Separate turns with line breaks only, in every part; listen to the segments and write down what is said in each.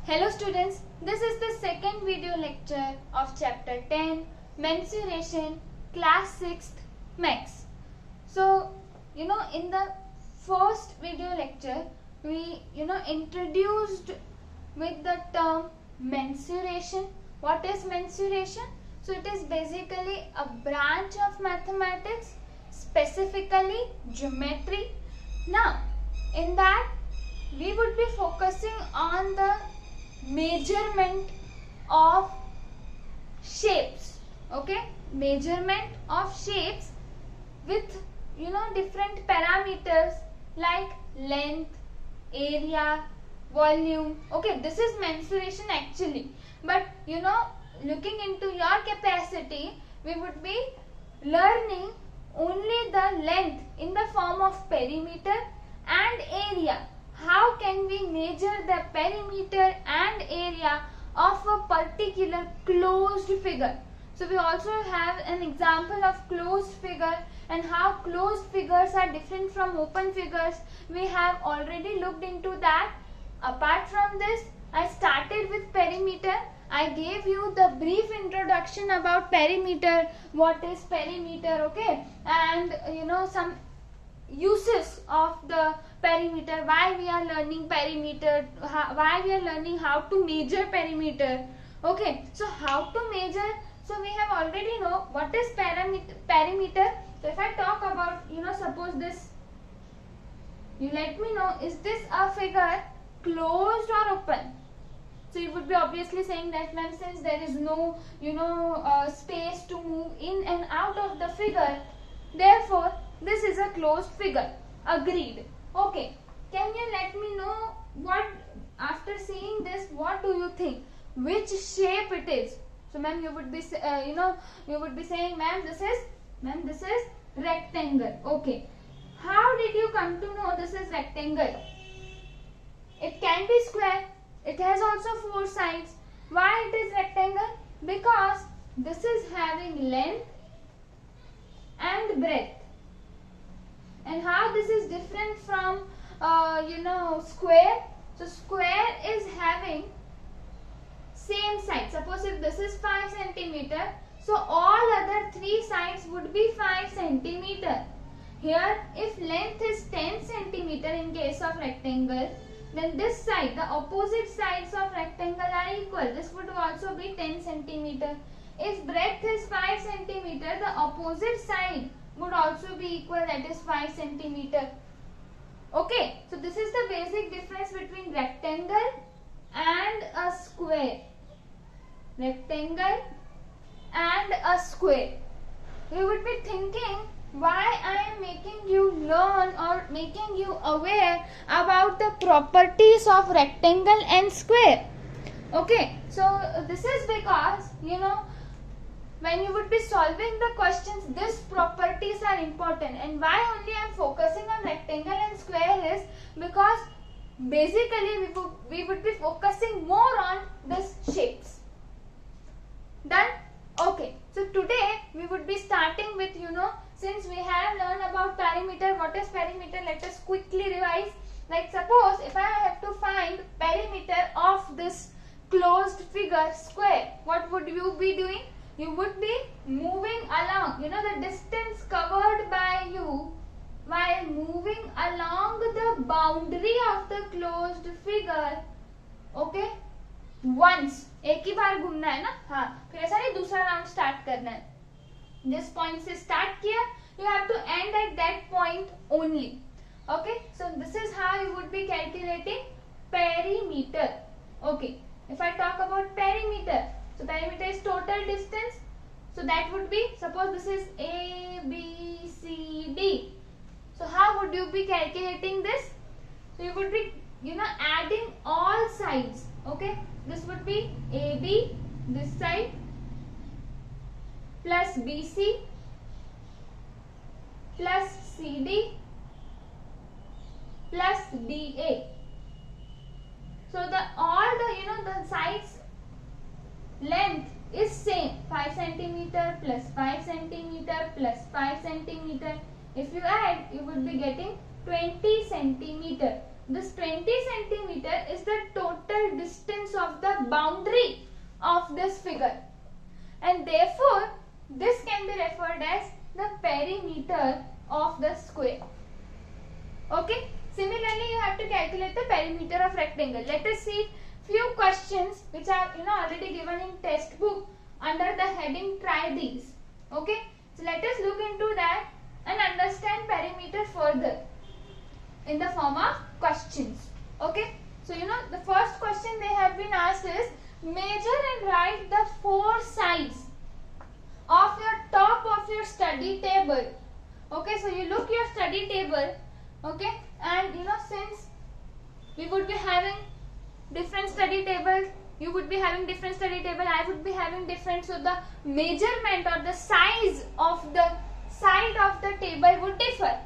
Hello students, this is the second video lecture of chapter 10 Mensuration, class 6th Max. So, in the first video lecture we introduced with the term mensuration. What is mensuration? So it is basically a branch of mathematics, specifically geometry. Now in that we would be focusing on the measurement of shapes. Okay, measurement of shapes with different parameters like length, area, volume. Okay, this is mensuration actually, but looking into your capacity, we would be learning only the length in the form of perimeter and area. How can we measure the perimeter and area of a particular closed figure? So we also have an example of closed figure and how closed figures are different from open figures. We have already looked into that. Apart from this, I started with perimeter. I gave you the brief introduction about perimeter, what is perimeter, okay, and some uses of the perimeter, why we are learning perimeter, why we are learning how to measure perimeter. Okay, so how to measure, so we have already know what is perimeter. So if I talk about suppose this, you let me know, is this a figure closed or open? So you would be obviously saying that, ma'am, since there is no space to move in and out of the figure, therefore this is a closed figure. Agreed. Okay, can you let me know what, after seeing this, what do you think, which shape it is? So ma'am, you would be you would be saying, ma'am, this is rectangle. Okay, how did you come to know this is rectangle? It can be square. It has also 4 sides. Why it is rectangle? Because this is having length and breadth. And how this is different from square? So square is having same side. Suppose if this is 5 centimeter, so all other 3 sides would be 5 centimeter. Here, if length is 10 centimeter in case of rectangle, then this side, the opposite sides of rectangle are equal. This would also be 10 centimeter. If breadth is 5 centimeter, the opposite side would also be equal, that is 5 centimeter. Okay, so this is the basic difference between rectangle and a square. Rectangle and a square. You would be thinking, why I am making you learn or making you aware about the properties of rectangle and square. Okay, so this is because when you would be solving the questions, these properties are important. And why only I am focusing on rectangle and square is because basically we would be focusing more on these shapes. Done? Okay, so today we would be starting with since we have learned about perimeter. What is perimeter? Let us quickly revise. Like suppose if I have to find perimeter of this closed figure square, what would you be doing? You would be moving along, the distance covered by you while moving along the boundary of the closed figure. Okay, once, एक ही बार घूमना है ना, हाँ, फिर ऐसा नहीं दूसरा round start करना है. जिस पॉइंट से स्टार्ट किया, you have to end at that point only. Okay, so this is how you would be calculating perimeter. Okay, if I talk about perimeter, so perimeter is total distance. So that would be, suppose this is A, B, C, D. So how would you be calculating this? So you would be adding all sides. Okay, this would be AB this side plus BC plus CD plus DA. So all the sides length is same, 5 centimeter plus 5 centimeter plus 5 centimeter. If you add, you would be getting 20 centimeter. This 20 centimeter is the total distance calculate the perimeter of rectangle. Let us see few questions which are already given in textbook under the heading try these. Okay, so let us look into that and understand perimeter further in the form of questions. Okay, so the first question they have been asked is measure and write the four sides of your top of your study table. Okay, so you look your study table. Okay, and since we would be having different study tables, you would be having different study table, I would be having different, so the measurement or the size of the side of the table would differ.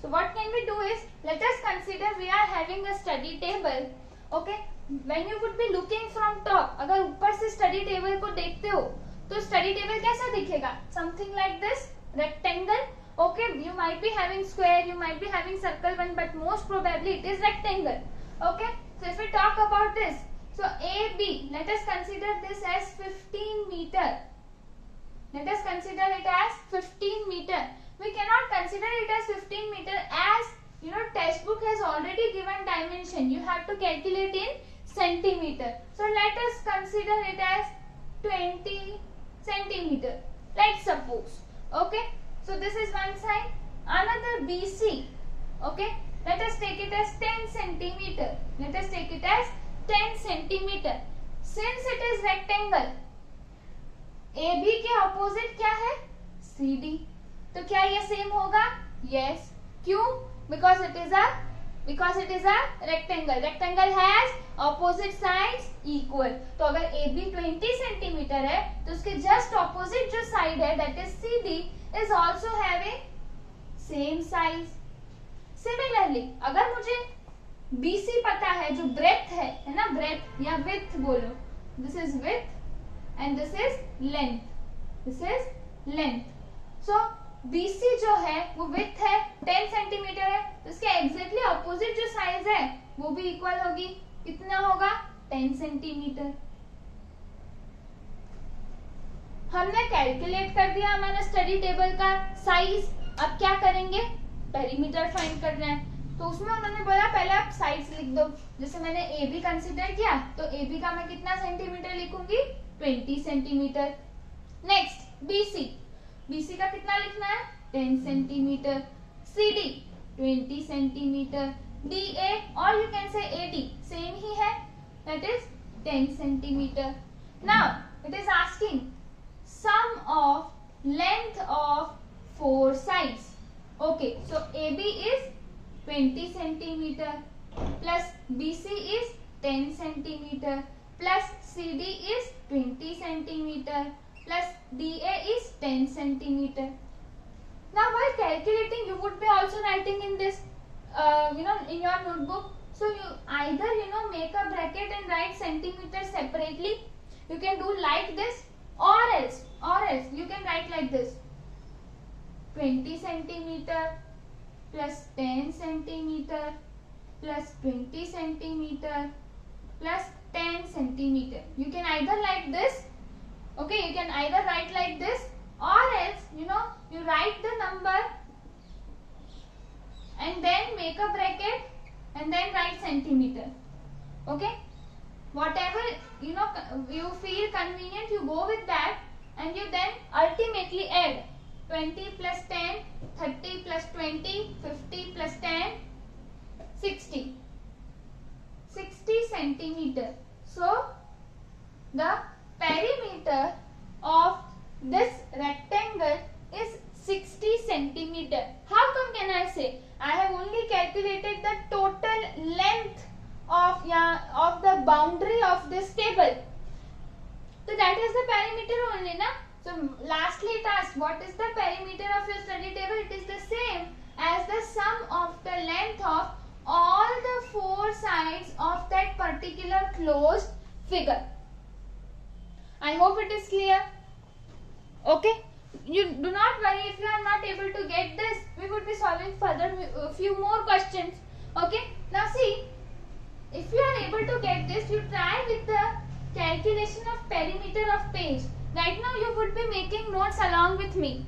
So what can we do is, let us consider we are having a study table. Okay, when you would be looking from top, अगर ऊपर से study table को देखते हो तो study table कैसा दिखेगा? Something like this, rectangle. Okay, you might be having square, you might be having circle one, but most probably it is rectangle. Okay, so if we talk about this, so AB, let us consider this as 15 meter. Let us consider it as 15 meter. We cannot consider it as 15 meter as textbook has already given dimension. You have to calculate in centimeter. So let us consider it as 20 centimeter. Let's suppose. Okay. So this is one side. Another BC. Okay. Let us take it as 10 centimeter. Let us take it as 10 centimeter. Since it is rectangle, AB के opposite क्या है? CD. तो क्या ये same होगा? Yes. क्यों? Because it is a rectangle. Rectangle has opposite sides equal. तो अगर AB 20 centimeter है तो उसके just opposite जो side है, that is CD, is also having same size. Similarly, अगर मुझे BC पता है, जो breadth है ना, breadth या width बोलो, this is width and this is length. This is length. So BC जो है वो width है 10 सेंटीमीटर है, तो इसके एग्जैक्टली ऑपोजिट जो साइज है वो भी इक्वल होगी. कितना होगा? 10 सेंटीमीटर. हमने कैलकुलेट कर दिया हमारा स्टडी टेबल का साइज. अब क्या करेंगे? पेरीमीटर फाइंड करना है. तो उसमें उन्होंने बोला पहले आप साइड्स लिख दो. जैसे मैंने AB कंसीडर किया तो AB का मैं कितना सेंटीमीटर लिखूंगी? 20 सेंटीमीटर. Next BC. BC का कितना लिखना है? 10 सेंटीमीटर. CD 20 centimetre. DA और you can say AD same ही है, that is 10 centimetre. Now it is asking sum of length of four sides. Okay, so AB is 20 centimeter plus BC is 10 centimeter plus CD is 20 centimeter plus DA is 10 centimeter. Now while calculating you would be also writing in this in your notebook. So you either make a bracket and write centimeter separately. You can do like this, or else you can write like this: 20 centimeter plus 10 centimeter plus 20 centimeter plus 10 centimeter. You can either like this, okay, you can either write like this, or else you write the number and then make a bracket and then write centimeter. Okay, whatever you feel convenient, you go with that, and you then ultimately add 20 plus 10, 30 plus 20, 50 plus 10, 60 centimeter. So the perimeter of this rectangle is 60 centimeter. How come can I say? I have only calculated the total length of the boundary of this table. So that is the perimeter only, na? So lastly it asks what is the perimeter of your study table? It is the same as the sum of the length of all the four sides of that particular closed figure. I hope it is clear. Okay, you do not worry if you are not able to get this. We would be solving further a few more questions. Okay, now see, if you are able to get this, you try with the calculation of perimeter of page. Right now you would be making notes along with me.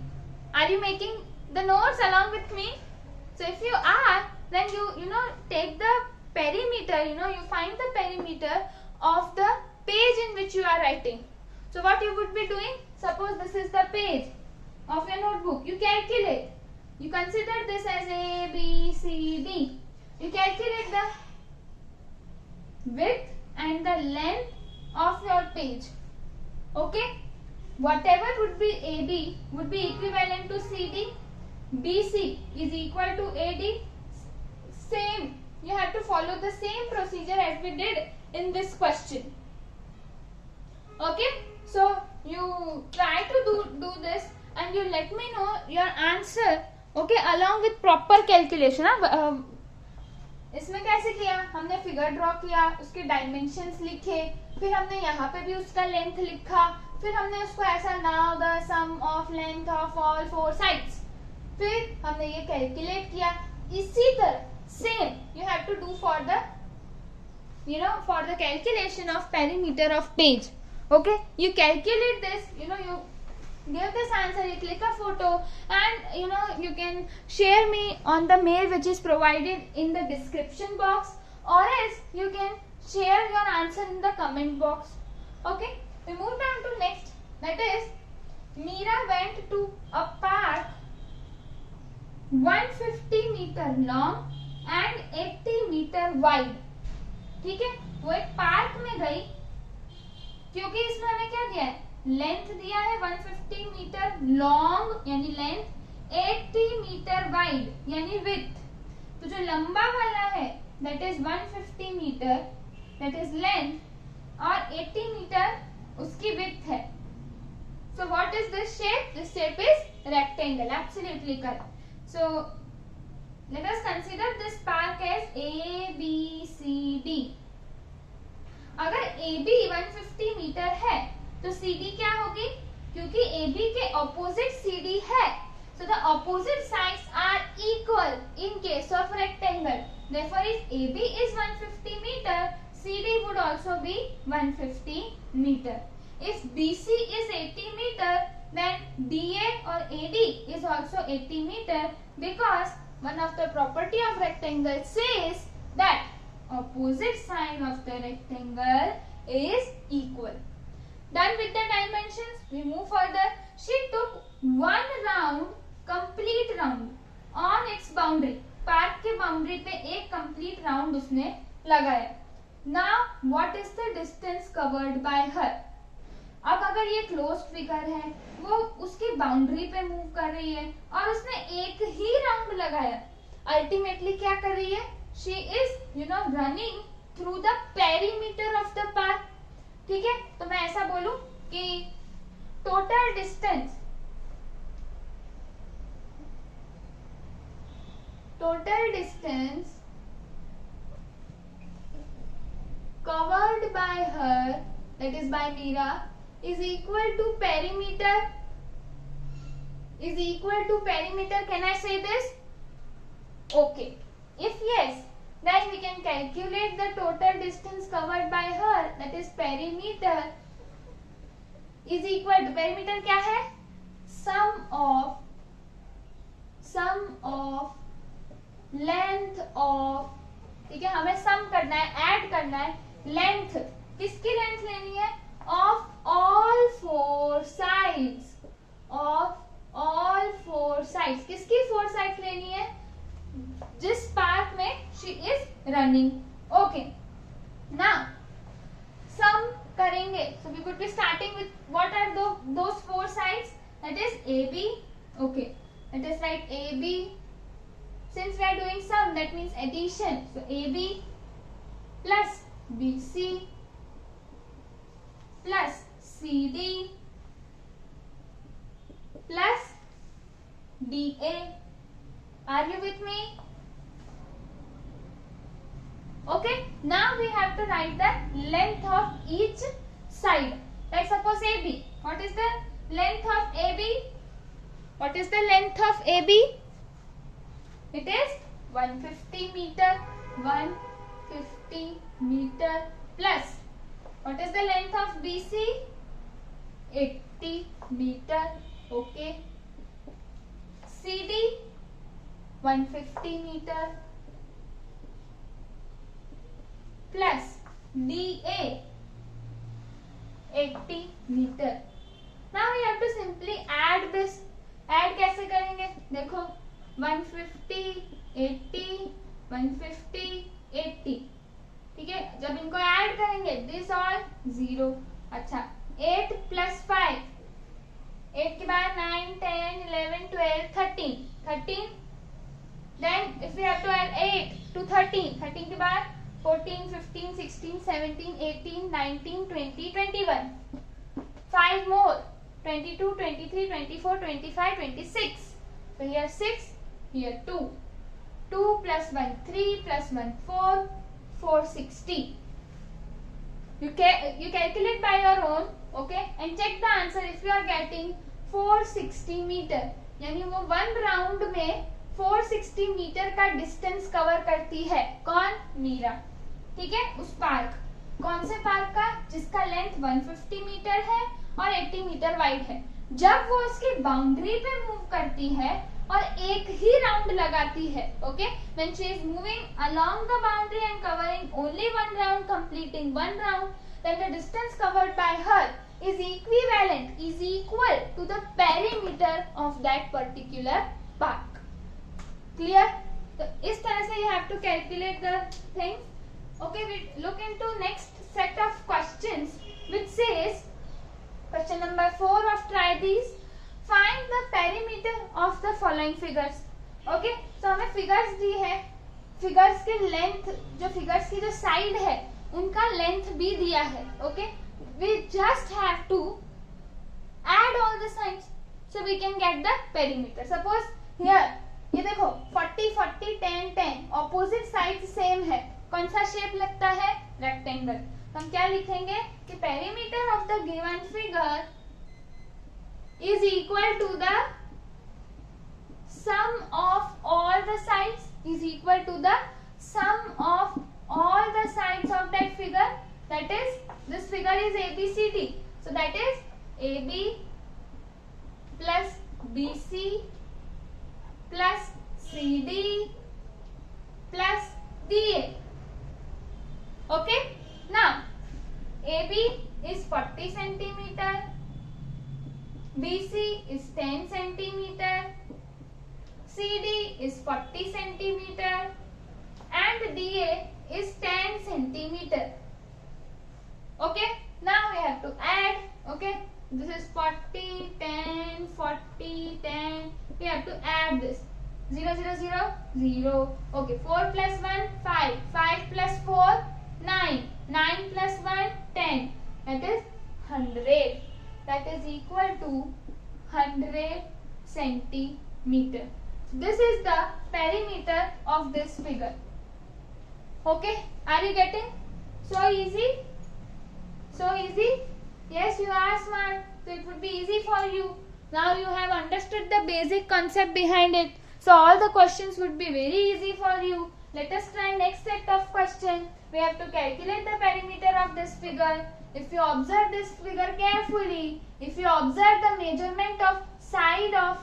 Are you making the notes along with me? So if you are, then you take the perimeter perimeter, you find the perimeter of the page in which you are writing. So what you would be doing, suppose this is the page of your notebook, you calculate, you consider this as A, B, C, D. You calculate the width and the length of your page. Okay, whatever would be AB would be equivalent to CD, BC is equal to AD. Same, you have to follow the same procedure as we did in this question. Okay, so you try to do this and you let me know your answer, okay, along with proper calculation. इसमें कैसे किया, हमने figure draw किया, उसके dimensions लिखे, फिर हमने यहाँ पे भी उसका लेंथ लिखा, फिर हमने उसको ऐसा now the sum of length of all four sides, फिर हमने ये कैलकुलेट किया. इसी तरह same you have to do for the for the calculation of perimeter of page. Okay, you calculate this, you give this answer, you click a photo, and you can share me on the mail which is provided in the description box, or else you can share your answer in the comment box. Okay, we move down to next, that is Meera went to a park 150 meter long and 80 meter wide. ठीक है, वो एक park में गई, क्योंकि इसमें हमें क्या दिया है, लेंथ दिया है 150 मीटर लॉन्ग यानी लेंथ, 80 मीटर वाइड यानी विड्थ. तो जो लंबा वाला है that is 150 metre, that is length, और 80 मीटर उसकी विड्थ है. So what is this shape? This shape is rectangle. Absolutely correct. So let us consider this park as A, B, C, D. अगर AB 150 metre है तो CD क्या होगी? क्योंकि AB के opposite CD है, so the opposite sides are equal in case of rectangle. Therefore, if AB is 150 meter, CD would also be 150 meter. If BC is 80 meter, then DA or AD is also 80 meter, because one of the property of rectangle says that opposite side of the rectangle is equal. Done with the dimensions, we move further. She took one round, complete round on its boundary. Park के boundary पे एक complete round उसने लगाया. Now what is the distance covered by her? अब अगर ये close figure है, वो उसकी बाउंड्री पे मूव कर रही है और उसने एक ही राउंड लगाया, अल्टीमेटली क्या कर रही है, she is running through the perimeter of the park. ठीक है, तो मैं ऐसा बोलूं कि total distance covered by her, that is by Meera, is equal to perimeter. Is equal to perimeter. Can I say this? Okay. If yes, then we can calculate the total distance covered by her, that is perimeter, is equal to, perimeter क्या है, sum of length of, ठीक है, हमें सम करना है, add करना है. Length, किसकी लेंथ लेनी है, of all four sides, of all four sides. किसकी फोर साइड्स लेनी है, जिस पार्क में she is running. Okay, now sum करेंगे. So we would be starting with what are those four sides, that is AB. Okay, that is right AB. Since we are doing sum, that means addition. So AB plus BC plus CD plus DA. Are you with me? Okay. Now we have to write the length of each side. Let's suppose AB. What is the length of AB? What is the length of AB? It is 150 meter. 150 meter plus, what is the length of BC? 80 meter. Okay. CD 150 meter. plus DA 80 meter. Now we have to simply add this. Add कैसे करेंगे? देखो 150 80 150 80, ठीक है. जब इनको add करेंगे this all 0. अच्छा 8 plus 5, 8 के बाद 9 10 11 12 13. Then if we have to add 8 to 13 के बाद 14 15 16 17 18 19 20 21. 5 more, 22 23 24 25 26. So here 6, here 2. 2 plus 1 3 plus 1 4, 460. You calculate by your own, okay, and check the answer. If you are getting 460 meter, यानी वो 1 round में 460 metre का distance cover करती है. कौन? मीरा. ठीक है. उस पार्क, कौन से पार्क का? जिसका लेंथ 150 मीटर है और 80 मीटर वाइड है. जब वो उसकी बाउंड्री पे मूव करती है और एक ही राउंड लगाती है, okay, when she is moving along the boundary and covering only 1 round, completing 1 round, then the distance covered by her is equivalent, is equal to the perimeter of that particular park. Clear? तो इस तरह से you have to calculate the things. Okay, we look into next set of questions which says question number 4 of try these. Find the perimeter of the following figures. Okay, so हमें figures दी है. Figures के length, जो figures की जो side है उनका length भी दिया है. Okay, we just have to add all the sides so we can get the perimeter. Suppose here ये देखो 40 40 10 10, ऑपोजिट साइड सेम है. कौन सा शेप लगता है? रेक्टेंगल. हम क्या लिखेंगे कि perimeter of the given figure is equal to the sum of all the sides, is equal to the sum of all the sides of that figure. That is this figure is ABCD, so that is AB plus BC plus CD plus DA. Okay, now AB is 40 centimeter, BC is 10 centimeter, CD is 40 centimeter and DA is 10 centimeter. Okay, now we have to add. Okay, this is 40 10 40 10. We have to add this. 0 0 0 0. Okay, 4 plus 1 5, 5 plus 4 9, 9 plus 1 10. That is 100. That is equal to 100 centimeter. So this is the perimeter of this figure. Okay, are you getting? So easy. So easy? Yes, you are smart. So it would be easy for you. Now you have understood the basic concept behind it. So all the questions would be very easy for you. Let us try next set of questions. We have to calculate the perimeter of this figure. If you observe this figure carefully, if you observe the measurement of side of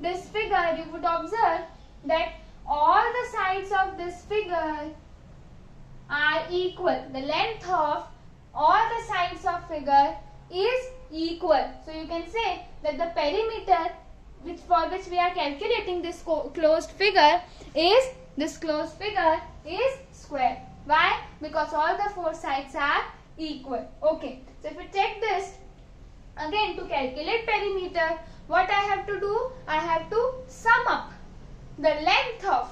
this figure, you would observe that all the sides of this figure are equal. The length of all the sides of figure is equal. So you can say that the perimeter for which we are calculating this closed figure is square. Why? Because all the 4 sides are equal. Okay, so if we check this again, to calculate perimeter, what I have to do? I have to sum up the length of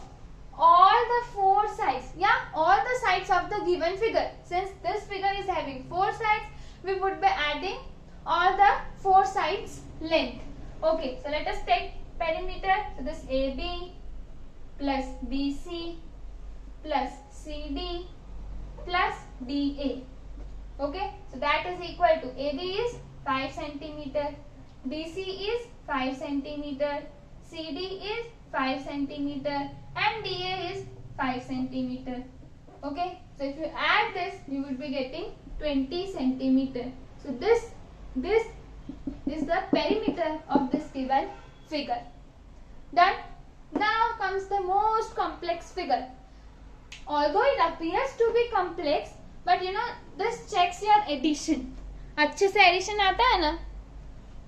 all the 4 sides, all the sides of the given figure. Since this figure is having 4 sides, we would be adding all the 4 sides length. Okay, so let us take perimeter. So this AB plus BC plus CD plus DA. Okay, so that is equal to AB is 5 centimeter, BC is 5 centimeter, CD is 5 centimeter and DA is 5 centimeter. Okay, so if you add this, you will be getting 20 centimeter. So this is the perimeter of this given figure. Done. Now comes the most complex figure. although it appears to be complex, but you know this checks your addition. अच्छे से addition आता है ना?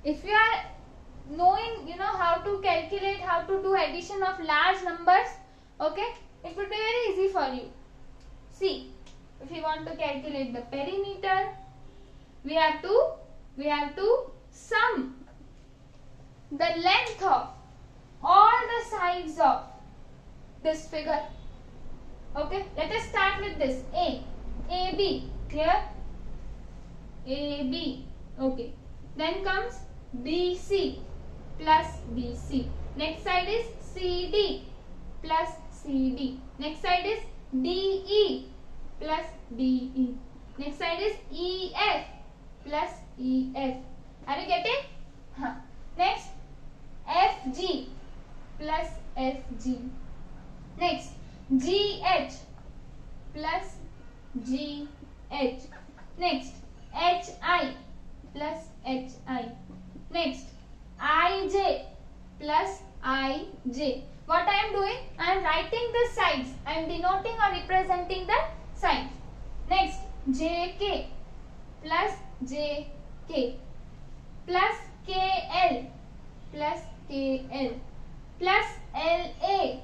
If you are knowing, you know, how to calculate, how to do addition of large numbers, okay, it would be very easy for you. See, if you want to calculate the perimeter, we have to sum the length of all the sides of this figure. Okay, let us start with this AB. Here AB. Okay, then comes BC plus BC. Next side is CD plus CD. Next side is DE plus DE. Next side is EF plus EF. Are you getting? Huh. Next FG plus FG. Next GH plus GH. Next HI plus HI. Next IJ plus IJ. What I am doing? I am writing the sides. I am denoting or representing the sides. Next JK plus JK plus KL plus KL plus LA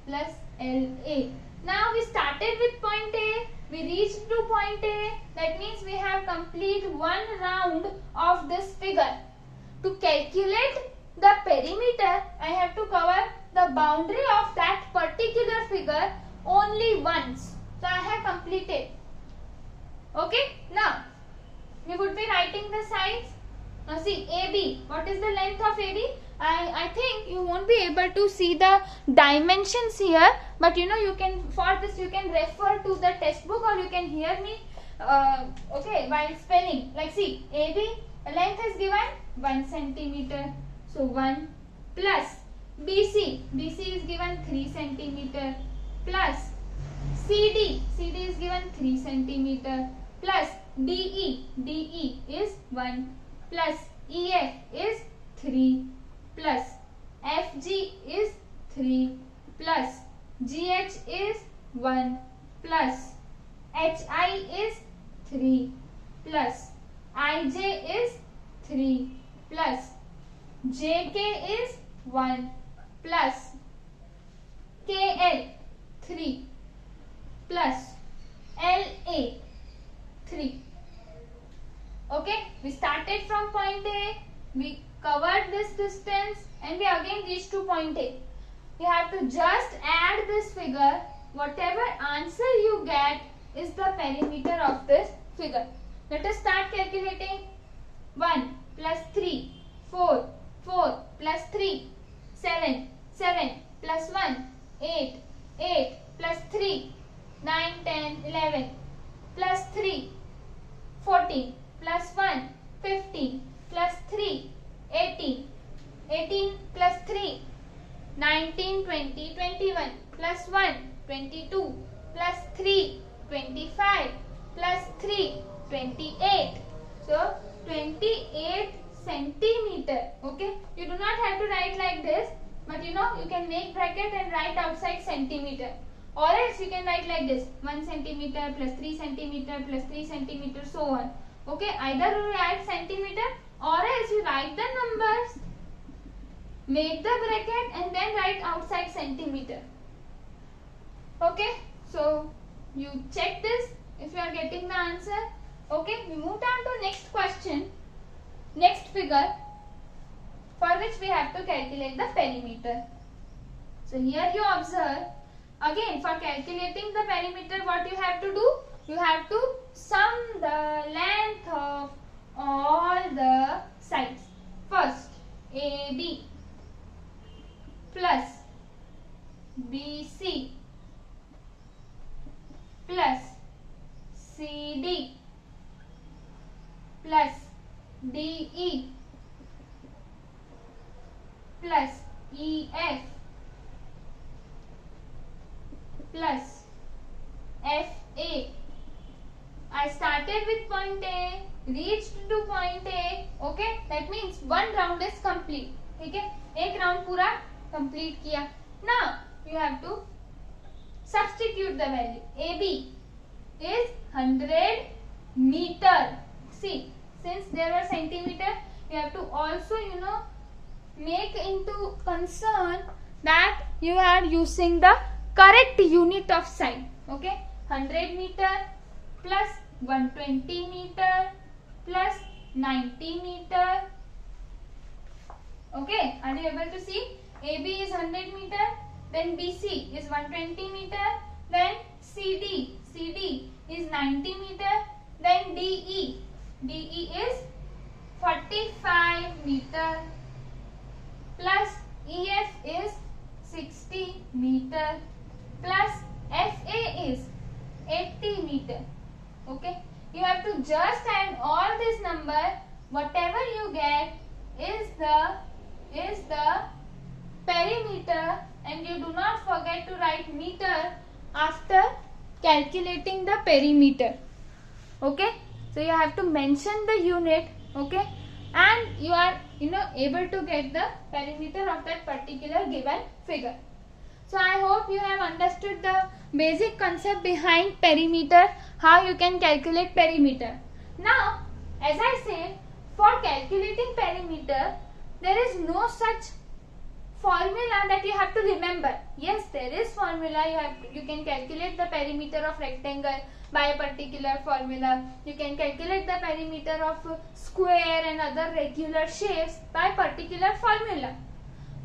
plus LA. Now we started with point A, we reached to point A, that means we have complete one round of this figure. To calculate the perimeter, I have to cover the boundary of that particular figure only once. So I have completed. Okay, now we would be writing the sides. Now see AB, what is the length of AB? I think you won't be able to see the dimensions here, but you know you can, for this you can refer to the textbook or you can hear me okay, while spelling. Like see, AB length is given 1 centimeter, so 1 plus BC is given 3 centimeter plus CD is given 3 centimeter plus DE is 1 plus EF is 3 plus FG is 3 plus GH is 1 plus HI is 3 plus IJ is 3 plus JK is 1 plus KL 3 plus LA 3. Okay, we started from point A, we covered this distance and we again reached to point A. You have to just add this figure. Whatever answer you get is the perimeter of this figure. Let us start calculating. 1 plus 3, 4, 4 plus 3, 7, 7 plus 1, 8, 8 plus 3, 9, 10, 11 plus 3, 14 plus 1, 15 plus 3, 18, 18 plus 3, 19, 20, 21 plus 1, 22 plus 3, 25 plus 3, 28. So 28 centimeter. Okay, you do not have to write like this, but you know you can make bracket and write outside centimeter, or else you can write like this: 1 centimeter plus 3 centimeter plus 3 centimeter, so on. Okay, either you write centimeter or else you write the numbers, make the bracket and then write outside centimeter. Okay, so you check this if you are getting the answer. Okay, we move on to next question, next figure, for which we have to calculate the perimeter. So here you observe, again for calculating the perimeter, what you have to do? You have to sum the length of all the sides. First AB plus BC plus CD plus DE plus EF plus FA. I started with point A, reached to point A. Okay, that means one round is complete. ठीक है, एक round पूरा complete किया. Now you have to substitute the value. AB is 100 meter. See, since there were centimeter, you have to also make into concern that you are using the correct unit of size. Okay, 100 meter plus 120 meter plus 90 meter. Okay, are you able to see? AB is 100 meter, then BC is 120 meter, then CD is 90 meter, then DE is 45 meter, plus EF is 60 meter, plus FA is 80 meter. Okay, you have to just add all this number. Whatever you get is the perimeter, and you do not forget to write meter after calculating the perimeter. Okay, so you have to mention the unit. Okay, and you are able to get the perimeter of that particular given figure. So I hope you have understood the basic concept behind perimeter, how you can calculate perimeter. Now, as I said, for calculating perimeter, there is no such formula that you have to remember. Yes, there is formula. You can calculate the perimeter of rectangle by a particular formula. You can calculate the perimeter of square and other regular shapes by particular formula.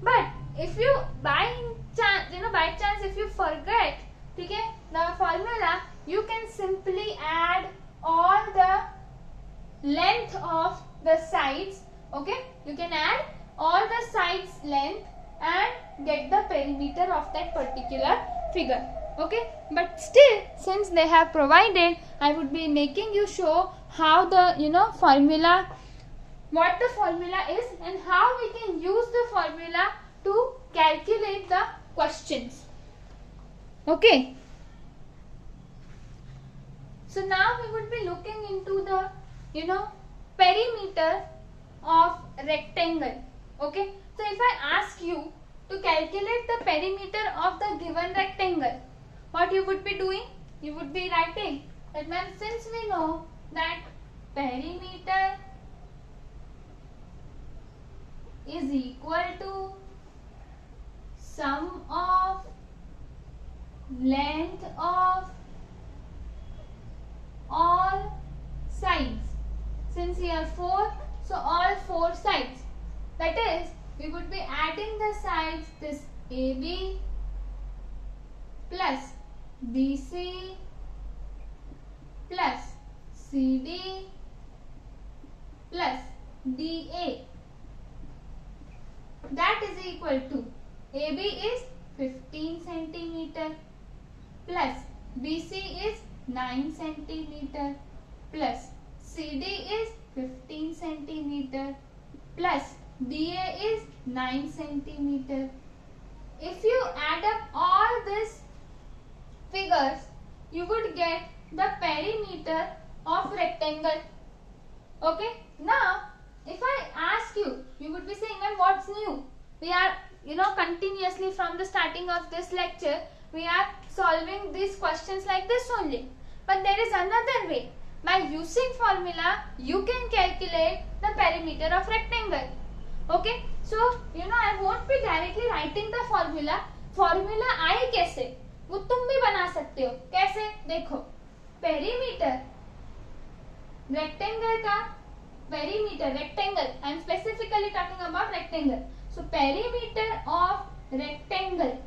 But if you by chance if you forget the formula, you can simply add all the length of the sides. Okay, you can add all the sides length and get the perimeter of that particular figure. Okay, but still, since they have provided, I would be making you show how the formula, what the formula is, and how we can use the formula to calculate the questions. Okay, so now we would be looking into the perimeter of rectangle. Okay, so if I ask you to calculate the perimeter of the given rectangle, what you would be doing? You would be writing that, ma'am, since we know that perimeter is equal to sum of length of all sides. Since here 4, so all 4 sides. That is, we would be adding the sides, this AB plus BC plus CD plus DA. That is equal to AB is 15 centimeter plus BC is 9 centimeter plus CD is 15 centimeter plus DA is 9 centimeter. If you add up all these figures, you would get the perimeter of rectangle. Okay, now if I ask you, you would be saying, ma'am, what's new? We are continuously from the starting of this lecture, we are solving these questions like this only. But there is another way. By using formula, you can calculate the perimeter of rectangle. Okay, so I won't be directly writing the formula. Formula आए कैसे, वो तुम भी बना सकते हो. कैसे? देखो, perimeter rectangle का perimeter rectangle. I am specifically talking about rectangle. So perimeter of rectangle.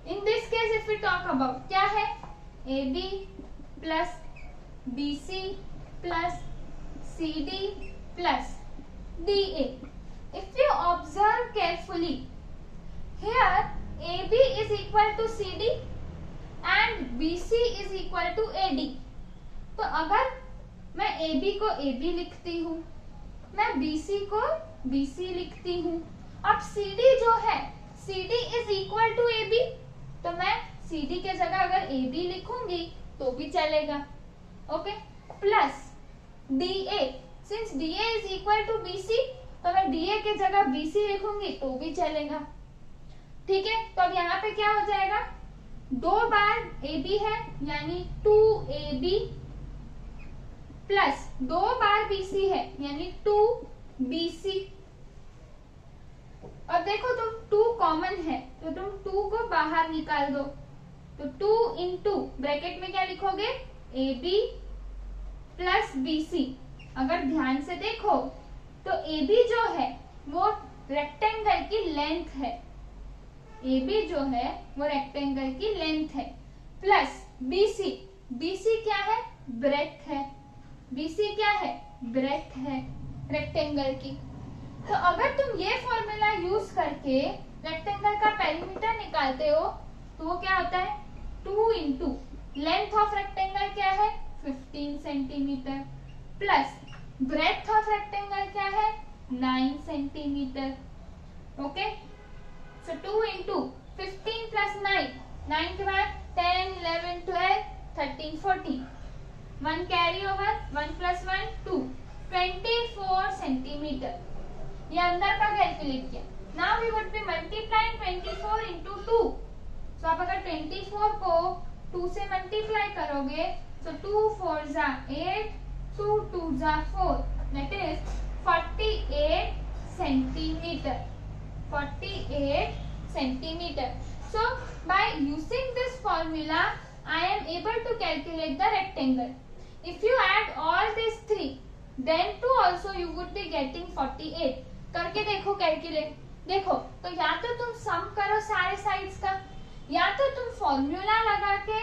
In this case, if we talk about क्या है? AB plus BC plus CD plus DA. If you observe carefully, here AB is equal to CD and BC is equal to AD. तो अगर मैं AB को AB लिखती हूँ, मैं BC को BC लिखती हूँ, अब CD जो है CD is equal to AB, तो मैं CD के जगह अगर AB लिखूंगी तो भी चलेगा. Okay, plus DA, since DA is equal to BC, तो मैं DA के जगह BC लिखूंगी तो भी चलेगा. ठीक है, तो अब यहाँ पे क्या हो जाएगा, 2 बार AB है यानी 2AB प्लस 2 बार BC है यानी 2BC। अब देखो तुम 2 कॉमन है तो तुम 2 को बाहर निकाल दो, तो 2 इंटू ब्रैकेट में क्या लिखोगे, AB प्लस BC। अगर ध्यान से देखो तो AB जो है वो रेक्टेंगल की लेंथ है, AB जो है वो रेक्टेंगल की लेंथ है, प्लस BC, BC क्या है, ब्रेथ है, BC क्या है, ब्रेथ है रेक्टेंगल की। तो अगर तुम ये फॉर्मूला यूज करके रेक्टेंगल का पेरीमीटर निकालते हो तो वो क्या होता है, 2 इंटू लेंथ ऑफ रेक्टेंगल क्या है, 15 centimetre plus breadth of rectangle क्या है, 9 सेंटीमीटर। ओके, सो 2 इंटू 15 प्लस 9, 9 के बाद 10, 11, 12, 13, 14, 1 कैरी ओवर, 1 प्लस 1 2, 24 सेंटीमीटर। ये अंदर का कैलकुलेट किया। Now we would be multiplying 24 into 2। सो आप अगर 24 को 2 से मल्टीप्लाई करोगे तो 2 4 जा 8, 2 2 जा 4, that is 48 centimetre, 48 centimetre. So by using this formula I am able to calculate the rectangle. If you add all these three then too also you would be getting 48। करके देखो कैलकुलेट, देखो तो या तो तुम सम करो सारे साइड्स का या तो तुम फॉर्मूला लगा के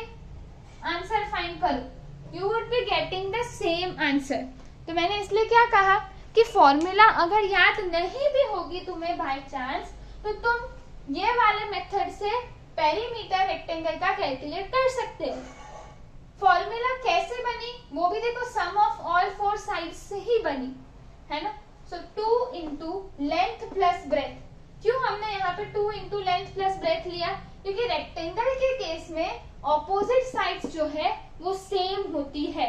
आंसर फाइंड करो, you would be getting the same answer. तो मैंने इसलिए क्या कहा कि फॉर्मूला अगर याद नहीं भी होगी तुम्हें बाय चांस तो तुम ये वाले मेथड से पेरीमीटर रेक्टेंगल का कैलकुलेट कर सकते हो। फॉर्मूला कैसे बनी वो भी देखो, सम ऑफ ऑल 4 साइड्स से ही बनी है ना। सो 2 इंटू लेंथ प्लस ब्रेथ। क्यों हमने यहाँ पे 2 इंटू लेंथ प्लस ब्रेथ लिया, क्योंकि रेक्टेंगल के केस में ऑपोजिट साइड्स जो है वो सेम होती है,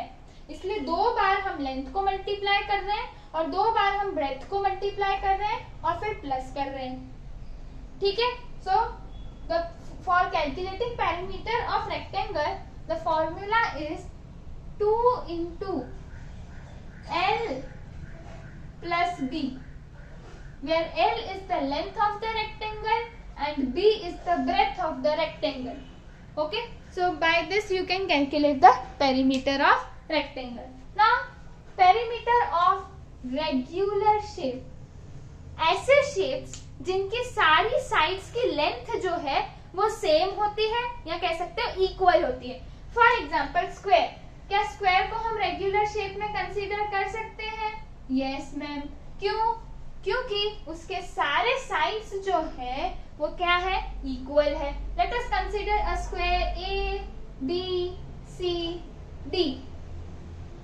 इसलिए 2 बार हम लेंथ को मल्टीप्लाई कर रहे हैं और 2 बार हम ब्रेथ को मल्टीप्लाई कर रहे हैं और फिर प्लस कर रहे हैं। ठीक है, so the for calculating perimeter of rectangle the formula is 2 into L plus B, where L is the length of the rectangle and B is the breadth of the rectangle. Okay, so by this you can calculate the perimeter of rectangle. Now perimeter of regular shape, ऐसे shapes जिनकी सारी sides की length जो है वो same होती है या कह सकते हो इक्वल होती है। फॉर एग्जाम्पल स्क्वायर, क्या स्क्वायर को हम रेगुलर शेप में कंसीडर कर सकते हैं? Yes ma'am. क्यों? क्योंकि उसके सारे साइड्स जो है वो क्या है, इक्वल है। Let us consider a square A B C D.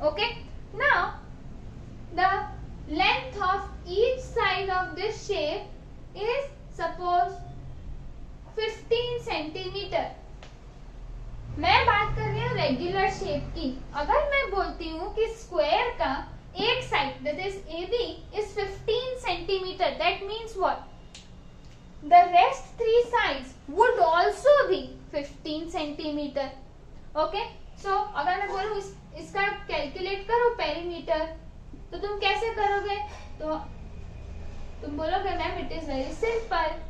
Okay, now the length of each side of this shape is suppose 15 centimetre. मैं बात कर रही हूँ रेगुलर शेप की। अगर मैं बोलती हूँ कि स्क्वायर का एक side that is AB is 15 centimetre, that means what, the rest 3 sides would also be 15 centimetre. Okay, so अगर मैं बोलूँ इसका कैलकुलेट करो पेरीमीटर, तो तुम कैसे करोगे? तो तुम बोलोगे ma'am it is very simple,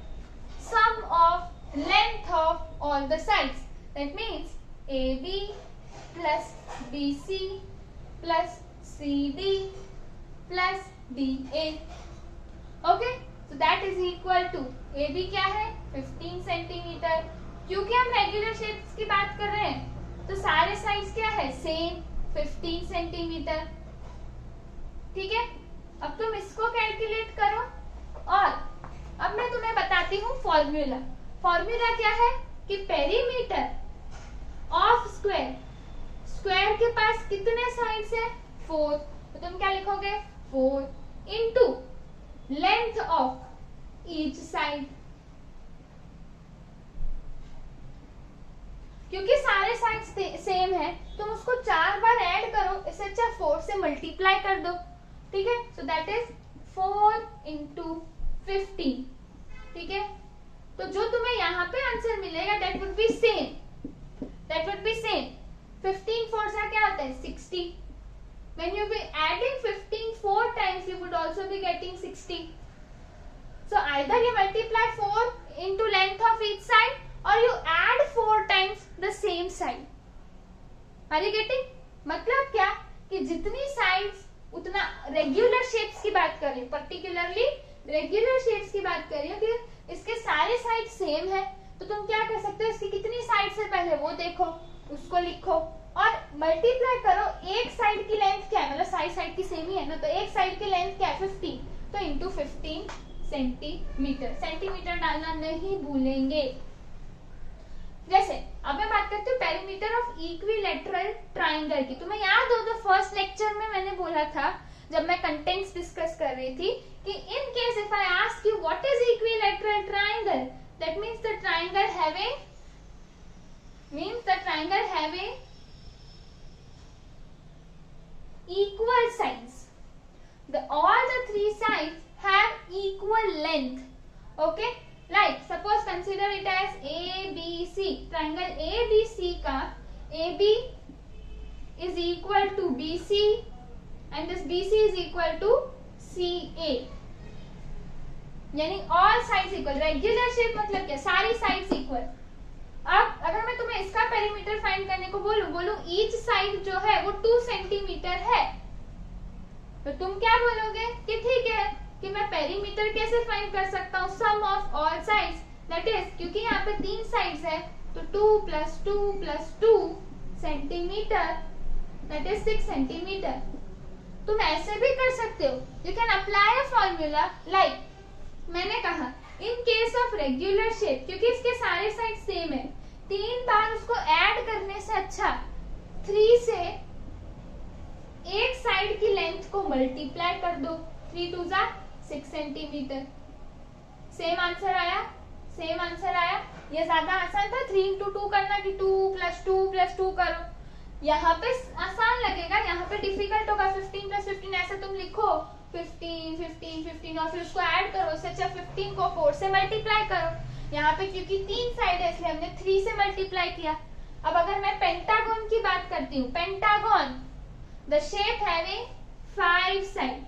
sum of length of all the sides, that means AB plus BC plus CD plus DA. Okay, so that is equal to AB क्या है 15 सेंटीमीटर। क्योंकि हम रेगुलर शेप्स की बात कर रहे हैं तो सारे साइड्स क्या है सेम 15 सेंटीमीटर। ठीक है, अब तुम इसको कैलकुलेट करो और अब मैं तुम्हें बताती हूँ फॉर्मूला। फॉर्मूला क्या है कि पेरीमीटर ऑफ स्क्वायर, स्क्वायर के पास कितने साइड्स है 4, तो तुम क्या लिखोगे 4 into length of each side. क्योंकि सारे साइड्स सेम है तुम उसको 4 बार ऐड करो, इससे अच्छा 4 से मल्टीप्लाई कर दो। ठीक है, सो दैट इज 4 इंटू 15। ठीक है, तो जो तुम्हें यहाँ पे आंसर मिलेगा that would be same, that would be same. 15 4 सा क्या होता है 60। When you be adding 15 4 times, you would also be getting 60. So either you multiply 4 into length of each side or you add 4 times the same side. Are you getting? मतलब क्या कि जितनी sides उतना regular shapes की बात कर रही हूँ, पर्टिकुलरली रेगुलर शेप्स की बात कर रही हूँ कि इसके सारे साइड सेम है, तो तुम क्या कर सकते हो, इसकी कितनी साइड्स है पहले वो देखो, उसको लिखो और मल्टीप्लाई करो। एक साइड की लेंथ क्या है, मतलब साइड की सेम ही है ना, तो एक साइड की लेंथ क्या है 15, तो इंटू 15 सेंटीमीटर। सेंटीमीटर डालना नहीं भूलेंगे। जैसे अब मैं बात करती हूँ पेरीमीटर ऑफ इक्विलैटरल ट्राइंगल की। तुम्हें याद हो तो फर्स्ट लेक्चर में मैंने बोला था जब मैं कंटेंट्स डिस्कस कर रही थी कि in case if I ask you what is equilateral triangle, that means the triangle having equal sides. All the three sides have equal length. Okay, like suppose consider it as ABC. Triangle ABC का AB is equal to BC and this BC is equal to CA. यानी all sides equal. Regular shape मतलब क्या, सारी sides equal. अब अगर मैं तुम्हें इसका पेरीमीटर फाइंड करने को बोलूं ईच साइड जो है वो 2 सेंटीमीटर है, तो तुम क्या बोलोगे कि ठीक है कि मैं पेरीमीटर कैसे फाइंड कर सकता हूँ, sum of all sides, that is क्योंकि यहाँ पे 3 साइड्स है तो 2 + 2 + 2 सेंटीमीटर, दैट इज 6 सेंटीमीटर। तुम ऐसे भी कर सकते हो, you can apply a formula like मैंने कहा in case of regular shape, क्योंकि इसके सारे साइड सेम है, 3 बार उसको ऐड करने से अच्छा 3 से एक साइड की लेंथ को मल्टीप्लाई कर दो, 3 2 जा 6 सेंटीमीटर। सेम आंसर आया, सेम आंसर आया। ये ज्यादा आसान था 3 × 2 करना कि 2 + 2 + 2 करो, यहाँ पे आसान लगेगा, यहाँ पे डिफिकल्ट होगा। 15 + 15 ऐसे तुम लिखो 15 15 15 और फिर उसको ऐड करो, उससे अच्छा 15 को 4 से मल्टीप्लाई करो। यहाँ पे क्योंकि 3 साइड है इसलिए हमने 3 से मल्टीप्लाई किया। अब अगर मैं पेंटागन की बात करती हूँ, pentagon the shape having 5 side.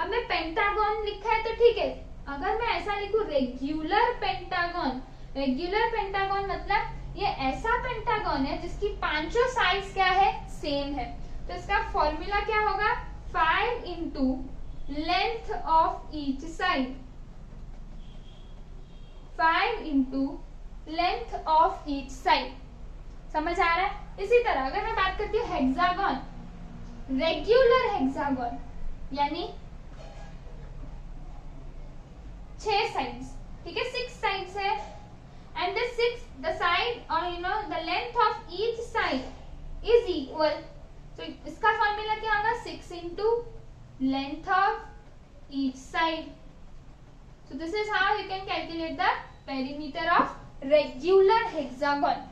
अब मैं पेंटागन लिखा है तो ठीक है, अगर मैं ऐसा लिखूं रेगुलर पेंटागन, रेगुलर पेंटागन मतलब ये ऐसा पेंटागन है जिसकी पांचों साइड्स क्या है सेम है, तो इसका फॉर्मूला क्या होगा 5 × length of each side, 5 × length of each side. समझ आ रहा है? इसी तरह अगर मैं बात करती हूँ हेक्सागन, रेगुलर हेक्सागन यानी 6 साइड्स, ठीक है 6 साइड्स है एंड द साइड और the length of each side is equal, तो इसका फॉर्मूला क्या होगा 6 × length of each side. So this is how you can calculate the perimeter of regular hexagon.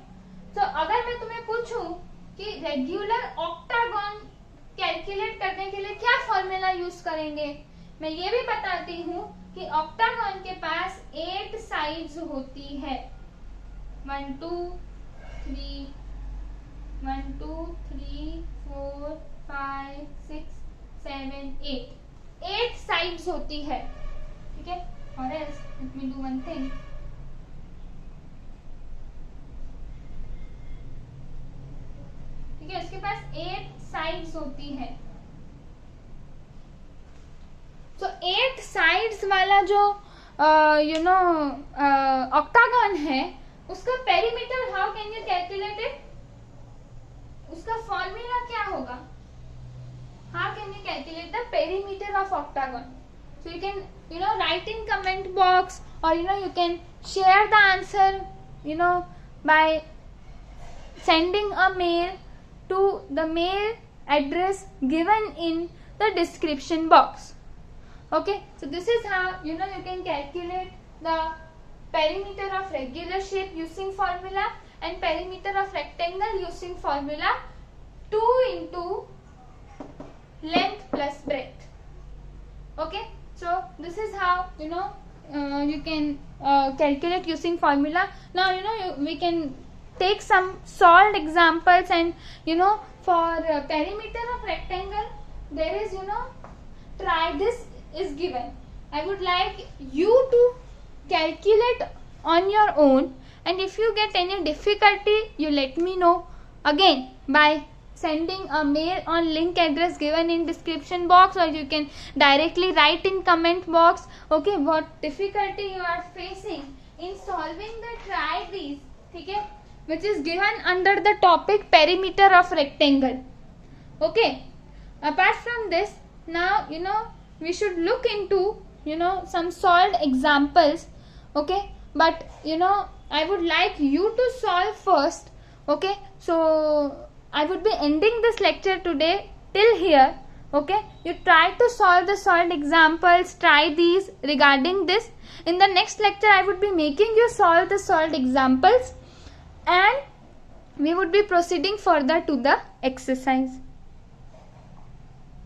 So अगर मैं तुम्हें पूछूं कि रेगुलर ऑक्टागन कैलकुलेट करने के लिए क्या फॉर्मूला यूज करेंगे, मैं ये भी बताती हूँ कि ऑक्टागन के पास 8 साइड्स होती है, 1 2 3 4 5 6 7 8 साइड्स होती है, ठीक है। और else let me do one thing, ठीक है, इसके पास 8 साइड्स होती है। तो 8 साइड्स वाला जो ऑक्टागन है उसका perimeter how can you calculate it, उसका फॉर्मूला क्या होगा, how can you calculate the perimeter of octagon? So you can write in comment box or you can share the answer by sending a mail to the mail address given in the description box. Okay, so this is how you can calculate the perimeter of regular shape using formula and perimeter of rectangle using formula 2 × length plus breadth. Okay, so this is how you can calculate using formula. Now we can take some solved examples, and for perimeter of rectangle there is try this is given. I would like you to calculate on your own, and if you get any difficulty you let me know again by sending a mail on link address given in description box, or you can directly write in comment box, okay, what difficulty you are facing in solving the try these, okay, which is given under the topic perimeter of rectangle. Okay, apart from this, now we should look into some solved examples, okay, but I would like you to solve first, okay. So I would be ending this lecture today till here, okay. You try to solve the solved examples, try these regarding this. In the next lecture I would be making you solve the solved examples, and we would be proceeding further to the exercise.